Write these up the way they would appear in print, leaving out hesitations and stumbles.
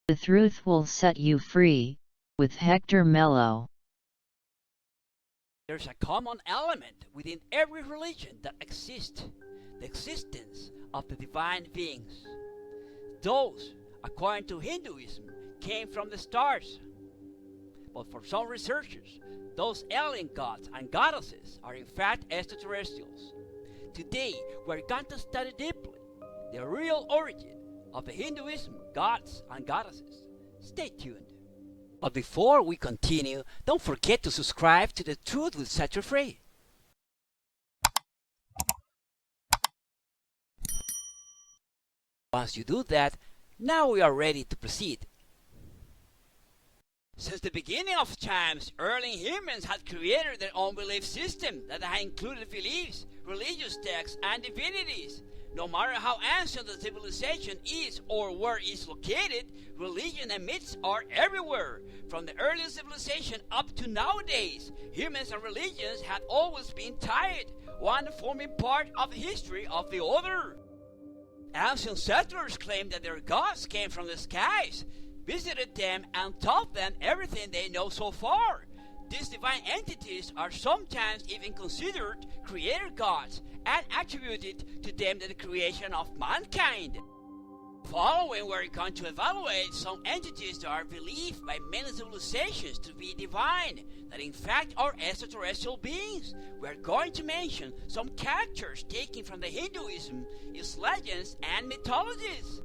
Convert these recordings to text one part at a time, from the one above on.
The truth will set you free, with Hector Melo. There's a common element within every religion that exists, the existence of the divine beings. Those, according to Hinduism, came from the stars. But for some researchers, those alien gods and goddesses are in fact extraterrestrials. Today, we're going to study deeply the real origin of the Hinduism gods and goddesses. Stay tuned. But before we continue, don't forget to subscribe to The Truth Will Set You Free. Once you do that, now we are ready to proceed. Since the beginning of times, early humans had created their own belief system that had included beliefs, religious texts, and divinities. No matter how ancient the civilization is or where it's located, religion and myths are everywhere. From the earliest civilization up to nowadays, humans and religions have always been tied, one forming part of the history of the other. Ancient settlers claimed that their gods came from the skies, visited them, and taught them everything they know so far. These divine entities are sometimes even considered creator gods and attributed to them the creation of mankind. Following, we're going to evaluate some entities that are believed by many civilizations to be divine, that in fact are extraterrestrial beings. We're going to mention some characters taken from the Hinduism, its legends, and mythologies.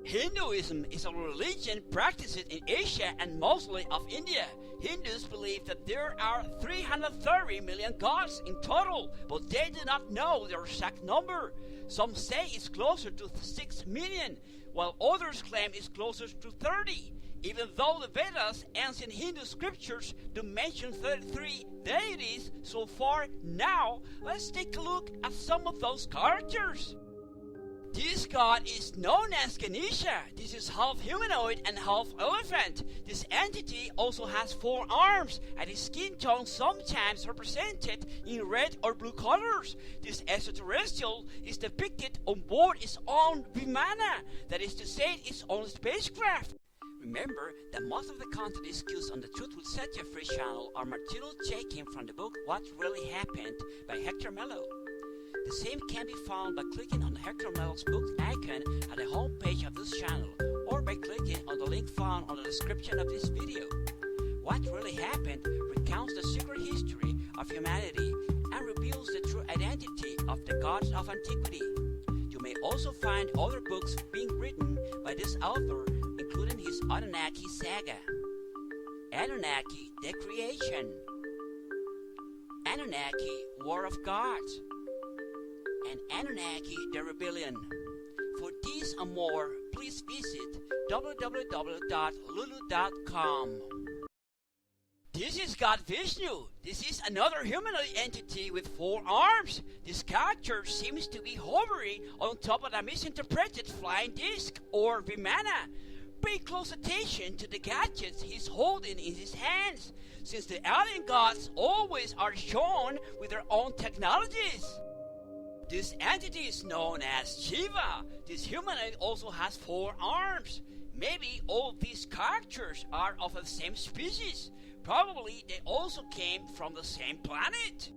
Hinduism is a religion practiced in Asia and mostly of India. Hindus believe that there are 330 million gods in total, but they do not know their exact number. Some say it's closer to 6 million, while others claim it's closer to 30. Even though the Vedas, ancient Hindu scriptures, do mention 33 deities so far now, let's take a look at some of those characters. This god is known as Ganesha. This is half humanoid and half elephant. This entity also has 4 arms, and his skin tone sometimes represented in red or blue colors. This extraterrestrial is depicted on board its own Vimana, that is to say, its own spacecraft. Remember that most of the content discussed on the Truth Will Set You Free channel are material taken from the book What Really Happened by Hector Melo. The same can be found by clicking on Hector Melo's book icon at the homepage of this channel, or by clicking on the link found on the description of this video. What Really Happened recounts the secret history of humanity and reveals the true identity of the gods of Antiquity. You may also find other books being written by this author, including his Anunnaki saga. Anunnaki, the creation. Anunnaki, war of gods. And Anunnaki, the rebellion. For this and more, please visit www.lulu.com. This is God Vishnu. This is another humanoid entity with 4 arms. This character seems to be hovering on top of a misinterpreted flying disc or Vimana. Pay close attention to the gadgets he's holding in his hands, since the alien gods always are shown with their own technologies. This entity is known as Shiva. This humanoid also has 4 arms. Maybe all these characters are of the same species. Probably they also came from the same planet.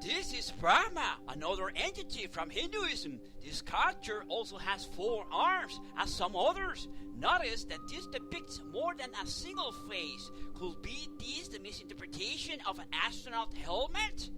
This is Brahma, another entity from Hinduism. This character also has 4 arms, as some others. Notice that this depicts more than a single face. Could be this the misinterpretation of an astronaut helmet?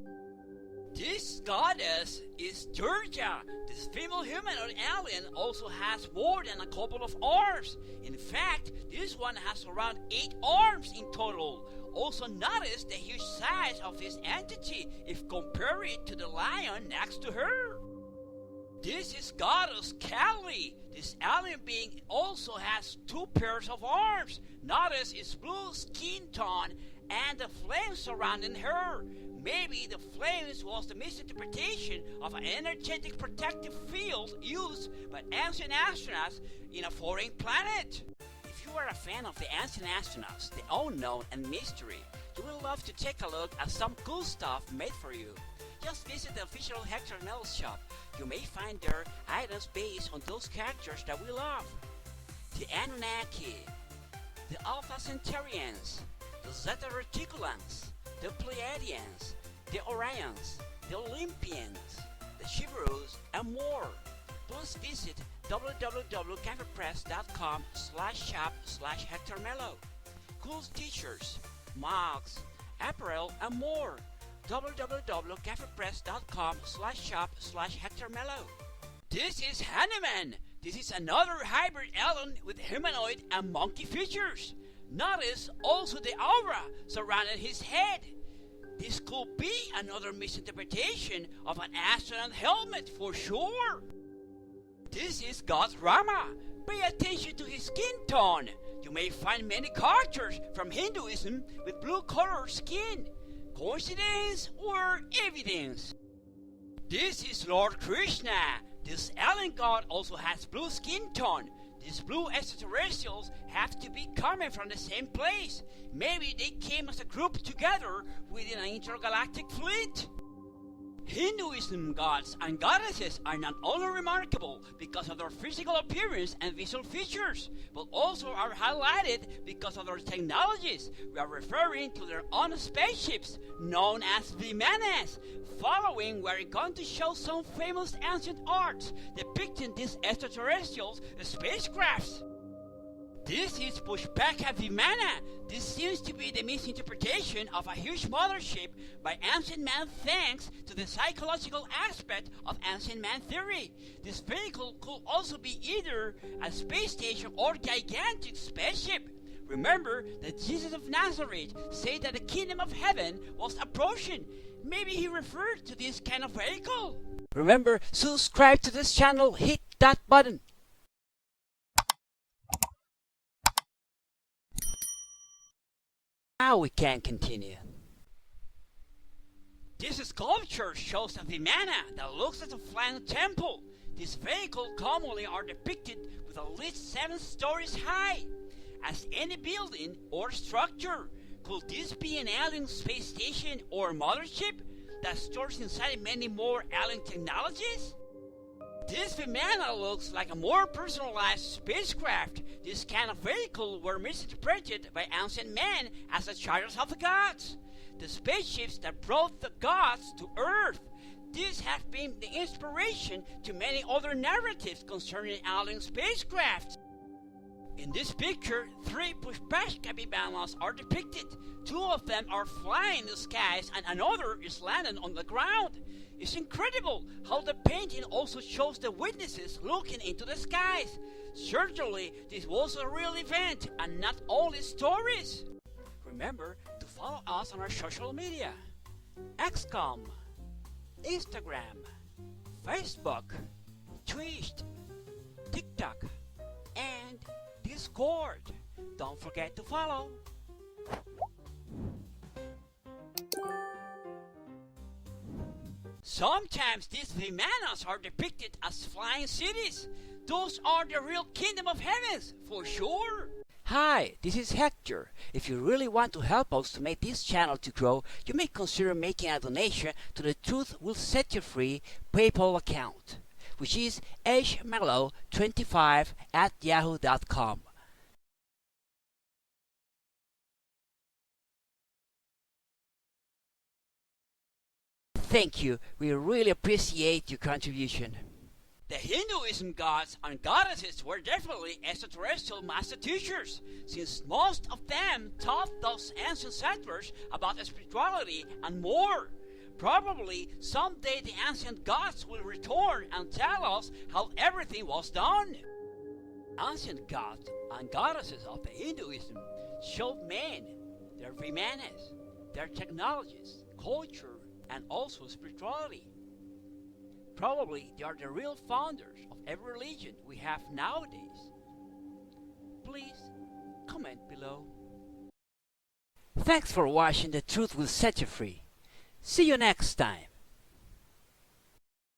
This goddess is Durga. This female humanoid alien also has more than a couple of arms. In fact, this one has around 8 arms in total. Also notice the huge size of this entity if compared to the lion next to her. This is goddess Kali. This alien being also has 2 pairs of arms. Notice its blue skin tone and the flames surrounding her. Maybe the flames was the misinterpretation of an energetic protective field used by ancient astronauts in a foreign planet. If you are a fan of the ancient astronauts, the unknown and mystery, you will love to take a look at some cool stuff made for you. Just visit the official Hector Melo shop. You may find there items based on those characters that we love. the Anunnaki, the Alpha Centaurians, the Zeta Reticulans, the Pleiadians, the Orions, the Olympians, the Shivarus, and more. Please visit www.cafepress.com/shop/Hector Melo. Cool t-shirts, mugs, apparel, and more. www.cafepress.com/shop/Hector Melo. This is Hanuman. This is another hybrid alien with humanoid and monkey features. Notice also the aura surrounding his head. This could be another misinterpretation of an astronaut helmet for sure. This is God Rama. Pay attention to his skin tone. You may find many characters from Hinduism with blue colored skin. Coincidence or evidence? This is Lord Krishna. This alien god also has blue skin tone. These blue extraterrestrials have to be coming from the same place. Maybe they came as a group together within an intergalactic fleet. Hinduism gods and goddesses are not only remarkable because of their physical appearance and visual features, but also are highlighted because of their technologies. We are referring to their own spaceships, known as Vimanas. Following, we are going to show some famous ancient arts depicting these extraterrestrials' spacecrafts. This is Pushpaka Vimana. This seems to be the misinterpretation of a huge mothership by ancient man thanks to the psychological aspect of ancient man theory. This vehicle could also be either a space station or gigantic spaceship. Remember that Jesus of Nazareth said that the kingdom of heaven was approaching. Maybe he referred to this kind of vehicle. Remember, subscribe to this channel, hit that button. Now we can continue. This sculpture shows a Vimana that looks like a flying temple. This vehicle commonly are depicted with at least 7 stories high. As any building or structure, could this be an alien space station or mothership that stores inside many more alien technologies? This Vimana looks like a more personalized spacecraft. This kind of vehicle were misinterpreted by ancient men as the chariots of the gods, the spaceships that brought the gods to Earth. These have been the inspiration to many other narratives concerning alien spacecraft. In this picture, 3 Pushpaka Vimanas are depicted. 2 of them are flying in the skies and another is landing on the ground. It's incredible how the painting also shows the witnesses looking into the skies. Certainly, this was a real event and not only stories. Remember to follow us on our social media: XCOM, Instagram, Facebook, Twitch, TikTok, and Discord. Don't forget to follow. Sometimes these Vimanas are depicted as flying cities. Those are the real kingdom of heavens, for sure. Hi, this is Hector. If you really want to help us to make this channel to grow, you may consider making a donation to the Truth Will Set You Free PayPal account, which is hmelo25@yahoo.com. Thank you. We really appreciate your contribution. The Hinduism gods and goddesses were definitely extraterrestrial master teachers, since most of them taught those ancient settlers about spirituality and more. Probably someday the ancient gods will return and tell us how everything was done. Ancient gods and goddesses of the Hinduism showed men, their Vimanas, their technologies, culture, and also spirituality. Probably they are the real founders of every religion we have nowadays. Please comment below. Thanks for watching. The Truth Will Set You Free. See you next time.